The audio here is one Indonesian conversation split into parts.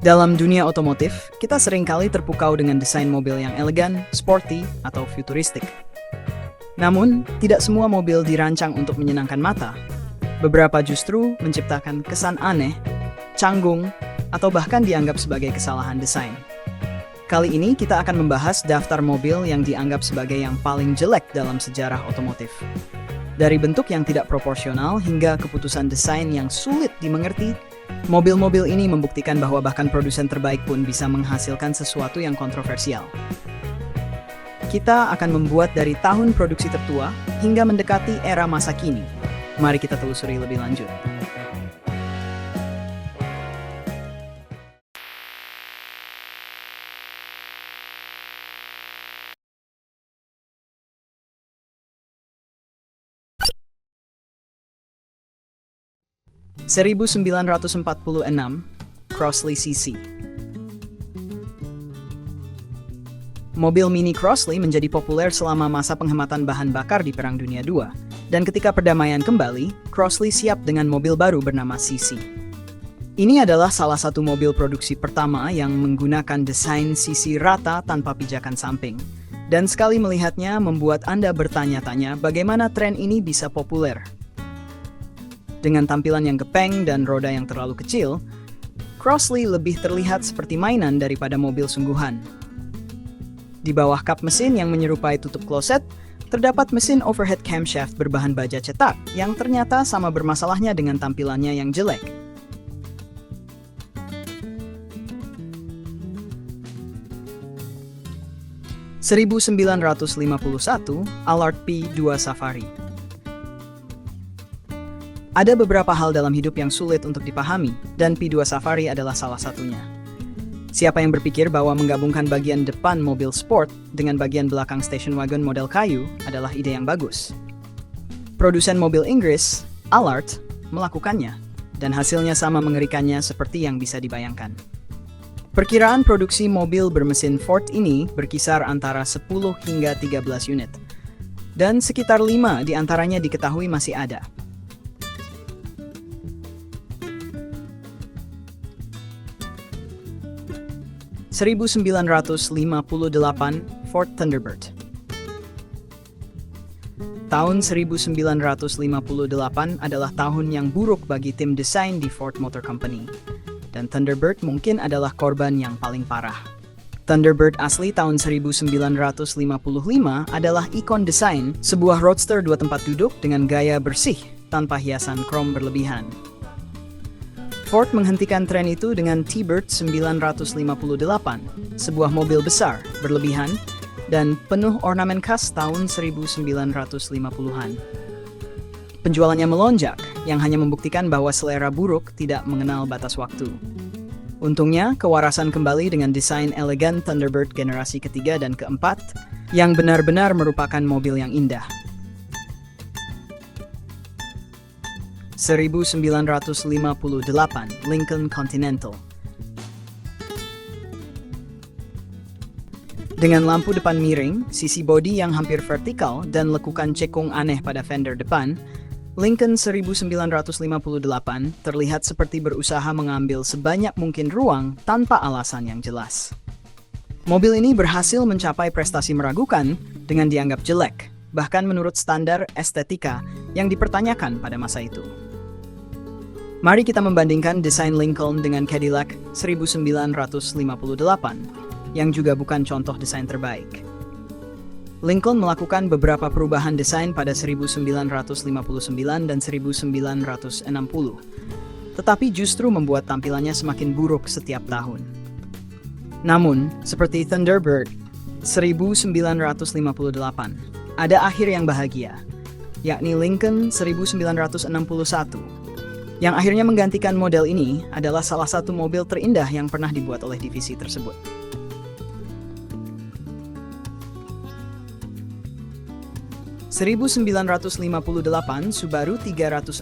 Dalam dunia otomotif, kita seringkali terpukau dengan desain mobil yang elegan, sporty, atau futuristik. Namun, tidak semua mobil dirancang untuk menyenangkan mata. Beberapa justru menciptakan kesan aneh, canggung, atau bahkan dianggap sebagai kesalahan desain. Kali ini kita akan membahas daftar mobil yang dianggap sebagai yang paling jelek dalam sejarah otomotif. Dari bentuk yang tidak proporsional hingga keputusan desain yang sulit dimengerti, mobil-mobil ini membuktikan bahwa bahkan produsen terbaik pun bisa menghasilkan sesuatu yang kontroversial. Kita akan membuat dari tahun produksi tertua hingga mendekati era masa kini. Mari kita telusuri lebih lanjut. (1946) Crossley CC. Mobil Mini Crossley menjadi populer selama masa penghematan bahan bakar di Perang Dunia II, dan ketika perdamaian kembali, Crossley siap dengan mobil baru bernama CC. Ini adalah salah satu mobil produksi pertama yang menggunakan desain sisi rata tanpa pijakan samping, dan sekali melihatnya membuat Anda bertanya-tanya bagaimana tren ini bisa populer. Dengan tampilan yang gepeng dan roda yang terlalu kecil, Crossley lebih terlihat seperti mainan daripada mobil sungguhan. Di bawah kap mesin yang menyerupai tutup kloset, terdapat mesin overhead camshaft berbahan baja cetak yang ternyata sama bermasalahnya dengan tampilannya yang jelek. (1951) Allard P2 Safari. Ada beberapa hal dalam hidup yang sulit untuk dipahami, dan P2 Safari adalah salah satunya. Siapa yang berpikir bahwa menggabungkan bagian depan mobil sport dengan bagian belakang station wagon model kayu adalah ide yang bagus? Produsen mobil Inggris, Allard, melakukannya, dan hasilnya sama mengerikannya seperti yang bisa dibayangkan. Perkiraan produksi mobil bermesin Ford ini berkisar antara 10 hingga 13 unit, dan sekitar 5 di antaranya diketahui masih ada. (1958) Ford Thunderbird. Tahun 1958 adalah tahun yang buruk bagi tim desain di Ford Motor Company, dan Thunderbird mungkin adalah korban yang paling parah. Thunderbird asli tahun 1955 adalah ikon desain, sebuah roadster 2 tempat duduk dengan gaya bersih tanpa hiasan krom berlebihan. Ford menghentikan tren itu dengan T-Bird 958, sebuah mobil besar, berlebihan, dan penuh ornamen khas tahun 1950-an. Penjualannya melonjak, yang hanya membuktikan bahwa selera buruk tidak mengenal batas waktu. Untungnya, kewarasan kembali dengan desain elegan Thunderbird generasi ketiga dan keempat, yang benar-benar merupakan mobil yang indah. 1958 Lincoln Continental. Dengan lampu depan miring, sisi bodi yang hampir vertikal, dan lekukan cekung aneh pada fender depan, Lincoln 1958 terlihat seperti berusaha mengambil sebanyak mungkin ruang tanpa alasan yang jelas. Mobil ini berhasil mencapai prestasi meragukan dengan dianggap jelek, bahkan menurut standar estetika yang dipertanyakan pada masa itu. Mari kita membandingkan desain Lincoln dengan Cadillac 1958, yang juga bukan contoh desain terbaik. Lincoln melakukan beberapa perubahan desain pada 1959 dan 1960, tetapi justru membuat tampilannya semakin buruk setiap tahun. Namun, seperti Thunderbird 1958, ada akhir yang bahagia, yakni Lincoln 1961, yang akhirnya menggantikan model ini adalah salah satu mobil terindah yang pernah dibuat oleh divisi tersebut. (1958) Subaru 360.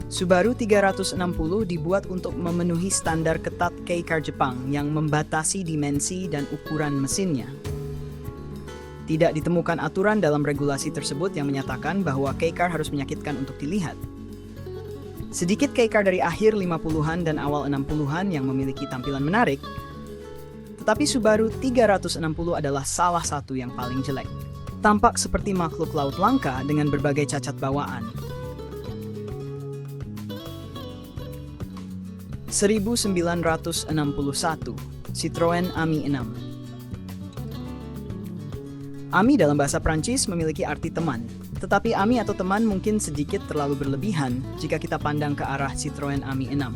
Subaru 360 dibuat untuk memenuhi standar ketat kei-car Jepang yang membatasi dimensi dan ukuran mesinnya. Tidak ditemukan aturan dalam regulasi tersebut yang menyatakan bahwa kei-car harus menyakitkan untuk dilihat. Sedikit keycar dari akhir 50-an dan awal 60-an yang memiliki tampilan menarik, tetapi Subaru 360 adalah salah satu yang paling jelek. Tampak seperti makhluk laut langka dengan berbagai cacat bawaan. 1961, Citroën Ami 6. Ami dalam bahasa Prancis memiliki arti teman, tetapi Ami atau teman mungkin sedikit terlalu berlebihan jika kita pandang ke arah Citroën Ami 6.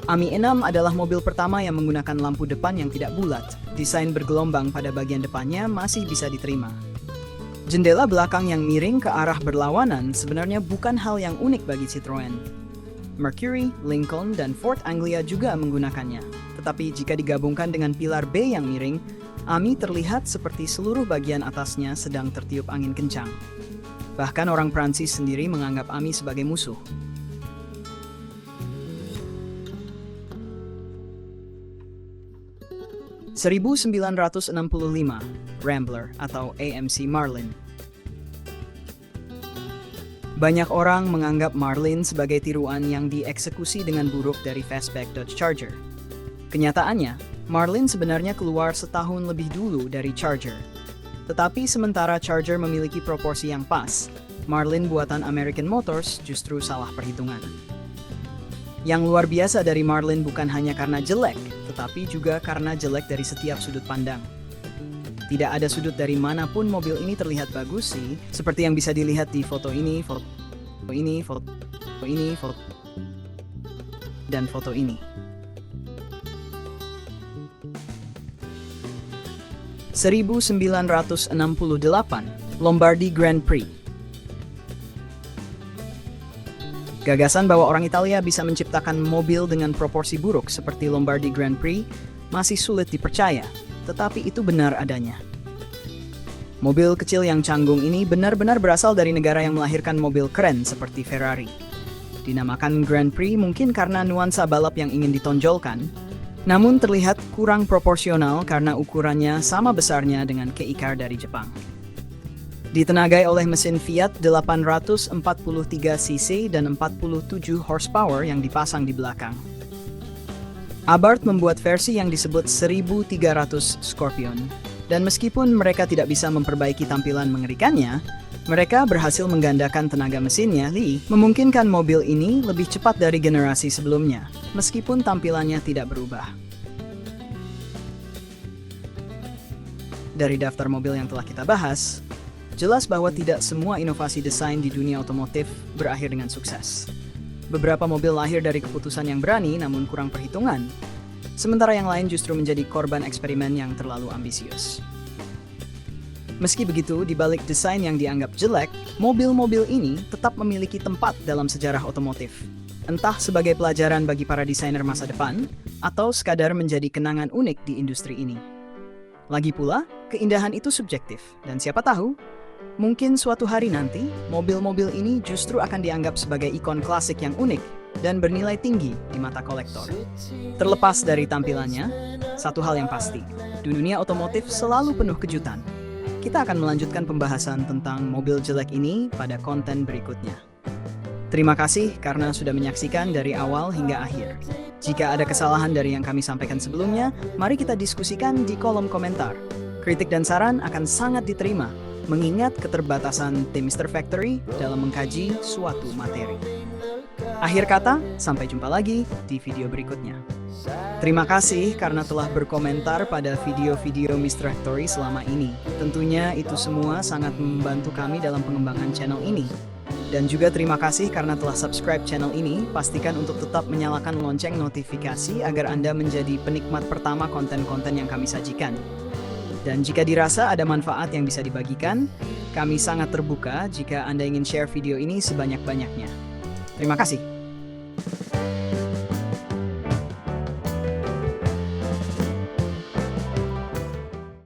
Ami 6 adalah mobil pertama yang menggunakan lampu depan yang tidak bulat. Desain bergelombang pada bagian depannya masih bisa diterima. Jendela belakang yang miring ke arah berlawanan sebenarnya bukan hal yang unik bagi Citroën. Mercury, Lincoln, dan Ford Anglia juga menggunakannya. Tetapi jika digabungkan dengan pilar B yang miring, Ami terlihat seperti seluruh bagian atasnya sedang tertiup angin kencang. Bahkan orang Prancis sendiri menganggap Ami sebagai musuh. 1965, Rambler atau AMC Marlin. Banyak orang menganggap Marlin sebagai tiruan yang dieksekusi dengan buruk dari fastback Dodge Charger. Kenyataannya, Marlin sebenarnya keluar setahun lebih dulu dari Charger. Tetapi sementara Charger memiliki proporsi yang pas, Marlin buatan American Motors justru salah perhitungan. Yang luar biasa dari Marlin bukan hanya karena jelek, tetapi juga karena jelek dari setiap sudut pandang. Tidak ada sudut dari manapun mobil ini terlihat bagus sih, seperti yang bisa dilihat di foto ini, foto ini, dan foto ini. 1968, Lombardy Grand Prix. Gagasan bahwa orang Italia bisa menciptakan mobil dengan proporsi buruk seperti Lombardy Grand Prix masih sulit dipercaya, tetapi itu benar adanya. Mobil kecil yang canggung ini benar-benar berasal dari negara yang melahirkan mobil keren seperti Ferrari. Dinamakan Grand Prix mungkin karena nuansa balap yang ingin ditonjolkan, namun terlihat kurang proporsional karena ukurannya sama besarnya dengan kei-car dari Jepang. Ditenagai oleh mesin Fiat 843cc dan 47 horsepower yang dipasang di belakang. Abarth membuat versi yang disebut 1300 Scorpion, dan meskipun mereka tidak bisa memperbaiki tampilan mengerikannya, mereka berhasil menggandakan tenaga mesinnya, memungkinkan mobil ini lebih cepat dari generasi sebelumnya, meskipun tampilannya tidak berubah. Dari daftar mobil yang telah kita bahas, jelas bahwa tidak semua inovasi desain di dunia otomotif berakhir dengan sukses. Beberapa mobil lahir dari keputusan yang berani namun kurang perhitungan, sementara yang lain justru menjadi korban eksperimen yang terlalu ambisius. Meski begitu, di balik desain yang dianggap jelek, mobil-mobil ini tetap memiliki tempat dalam sejarah otomotif. Entah sebagai pelajaran bagi para desainer masa depan, atau sekadar menjadi kenangan unik di industri ini. Lagi pula, keindahan itu subjektif, dan siapa tahu, mungkin suatu hari nanti, mobil-mobil ini justru akan dianggap sebagai ikon klasik yang unik dan bernilai tinggi di mata kolektor. Terlepas dari tampilannya, satu hal yang pasti, dunia otomotif selalu penuh kejutan. Kita akan melanjutkan pembahasan tentang mobil jelek ini pada konten berikutnya. Terima kasih karena sudah menyaksikan dari awal hingga akhir. Jika ada kesalahan dari yang kami sampaikan sebelumnya, mari kita diskusikan di kolom komentar. Kritik dan saran akan sangat diterima, mengingat keterbatasan tim Mr. Factory dalam mengkaji suatu materi. Akhir kata, sampai jumpa lagi di video berikutnya. Terima kasih karena telah berkomentar pada video-video Mr. Factory selama ini. Tentunya itu semua sangat membantu kami dalam pengembangan channel ini. Dan juga terima kasih karena telah subscribe channel ini. Pastikan untuk tetap menyalakan lonceng notifikasi agar Anda menjadi penikmat pertama konten-konten yang kami sajikan. Dan jika dirasa ada manfaat yang bisa dibagikan, kami sangat terbuka jika Anda ingin share video ini sebanyak-banyaknya. Terima kasih.